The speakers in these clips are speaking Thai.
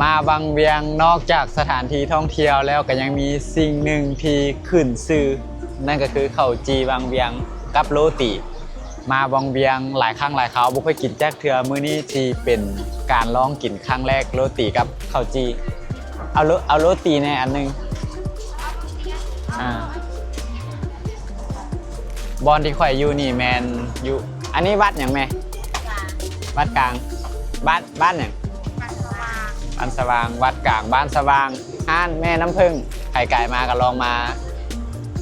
มาบางเวียงนอกจากสถานที่ท่องเที่ยวแล้วก็ยังมีสิ่งหนึ่งที่ขึ้นชื่อนั่นก็คือข้าวจีบางเวียงกับโรตีมาบางเวียงหลายครั้งหลายคราวบ่เคยกินแจ๊กเทื่อมื้อนี้ที่เป็นการลองกินครั้งแรกโรตีกับข้าวจีเอาโรตีในอันนึงบอนที่ข่อยอยู่นี่แมนอยู่อันนี้วัดอย่างแม่วัดกลางบ้านอย่างบ้านสว่างวัดกลางบ้านสว่างห้านแม่น้ำผึ้งไข่ไก่มาก็ลองมา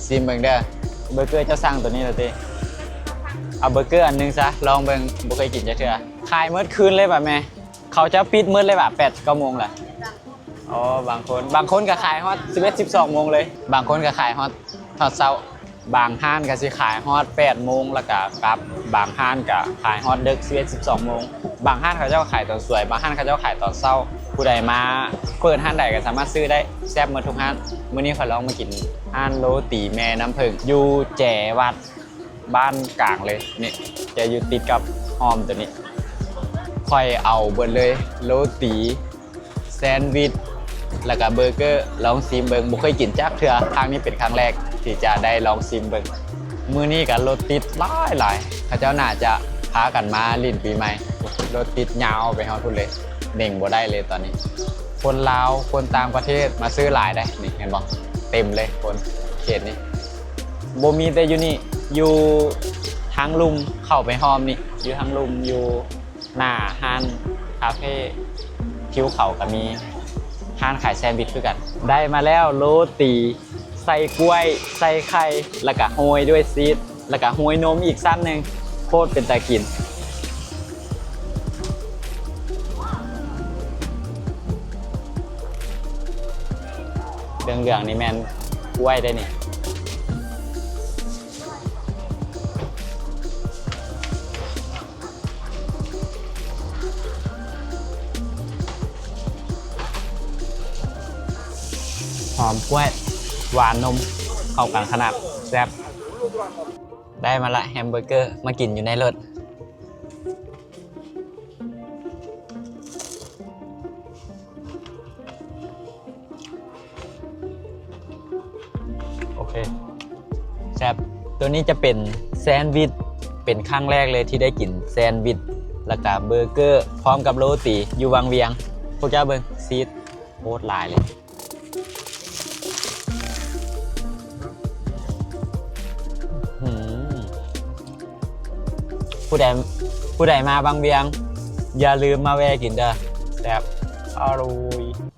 ซิมเบิ่งเด้อเบอร์เกอร์เจ้าสั่งตัวนี้เลยติเอาเบอร์เกอร์อันนึงซะลองเบิ่งบ่เคยกินจักเทื่อขายมื้อคืนเลยป่ะแม่เขาจะปิดมื้อเลยป่ะ8-9 โมงล่ะอ๋อบางคนก็ขายฮอต11-12 โมงเลยบางคนก็ขายฮอตเช้าบางห้านก็สิขายฮอต8 โมงแล้วก็กลับบางห้านก็ขายฮอตดึก11-12 โมงบางห้านเขาเจ้าขายตอนสวยบางห้านเขาเจ้าขายตอนเช้าผู้ใดมาเปิดห้านใดก็สามารถซื้อได้แซ่บหมดทุกห้านมื้อนี้ขอลองมากินห้านโรตีแม่น้ำผึ้งอยู่แจวัดบ้านกลางเลยนี่จะอยู่ติดกับหอมตัวนี้ค่อยเอาเบิดเลยโรตีแซนด์วิชแล้วก็เบอร์เกอร์ลองซิมเบิงบ่เคยกินจักเทื่อครั้งนี้เป็นครั้งแรกที่จะได้ลองซิมเบิงมื้อนี้ก็รถติดหลายเขาเจ้าน่าจะพากันมาลิ้นปีใหม่รถติดยาวไปฮอดพุ่นเลยเน่งบ่ได้เลยตอนนี้คนลาวคนต่างประเทศมาซื้อหลายได้นี่เห็นบ่เต็มเลยคนเขตนี้บ่มีแต่อยู่นี่อยู่ทางลุมเข้าไปหอมนี่อยู่ทางลุมอยู่หน้าห้านคาเฟ่คิ้วเขาก็มีห้านขายแซนด์วิชด้วยกันได้มาแล้วโรตีใส่กล้วยใส่ไข่แล้วก็โรยด้วยซีสแล้วก็โรยนมอีกสั้นหนึ่งโคตรเป็นตากินเหลืองๆนี่แมนกล้วยได้นี่หอมกล้วยหวานนมเข้ากันขนาดแซ่บได้มาละแฮมเบอร์เกอร์มากินอยู่ในรถโอเคแซ่บตัวนี้จะเป็นแซนด์วิชเป็นครั้งแรกเลยที่ได้กินแซนด์วิชแล้วก็เบอร์เกอร์พร้อมกับโรตีอยู่วังเวียงพวกเจ้าเบิ่งซีดโคตรหลายเลยผู้ใดมาบางเวียงอย่าลืมมาแวะกินเด้อแซ่บอร่อย